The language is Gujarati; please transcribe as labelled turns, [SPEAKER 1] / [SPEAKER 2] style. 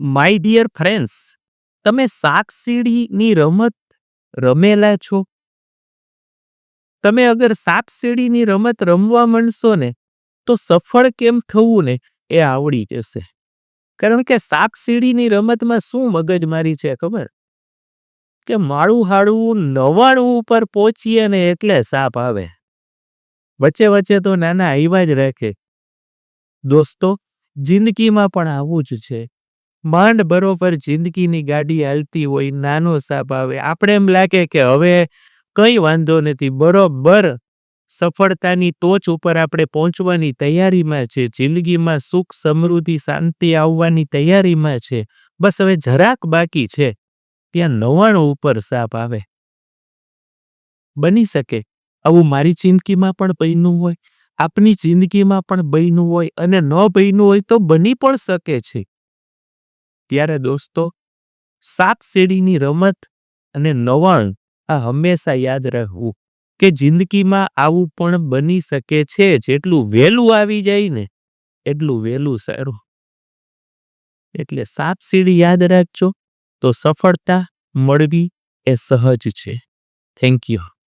[SPEAKER 1] માય ડિયર ફ્રેન્ડ્સ, તમે સાપ-સીડીની રમત રમેલા છો? તમે અગર સાપ-સીડીની રમત રમવા માંડશો ને, તો સફળ કેમ થવું ને એ આવડી જશે. કારણ કે સાપ-સીડીની રમતમાં શું મગજમારી છે ખબર? કે માળું હાળું 99 ઉપર પહોંચીએ ને એટલે સાપ આવે. વચ્ચે વચ્ચે તો નાના આવ્યા જ રાખે. દોસ્તો, જિંદગીમાં પણ આવું જ છે. માંડ બરોબર જિંદગીની ગાડી હાલતી હોય, નાનો સાપ આવે, આપણે એમ લાગે કે હવે કંઈ વાંધો નથી, બરોબર સફળતાની ટોચ ઉપર આપણે પહોંચવાની તૈયારીમાં છે, જિંદગીમાં સુખ સમૃદ્ધિ શાંતિ આવવાની તૈયારીમાં છે, બસ હવે જરાક બાકી છે, ત્યાં 99 ઉપર સાપ આવે. બની શકે આવું મારી જિંદગીમાં પણ બન્યું હોય, આપની જિંદગીમાં પણ બન્યું હોય, અને ન બન્યું હોય તો બની પણ શકે છે. ત્યારે દોસ્તો, સાપ-સીડીની રમત અને 99 આ હંમેશા યાદ રાખવું કે જિંદગીમાં આવું પણ બની શકે છે. જેટલું વહેલું આવી જાય ને એટલું વહેલું સારું. એટલે સાપ-સીડી યાદ રાખજો તો સફળતા મળવી એ સહજ છે. Thank you.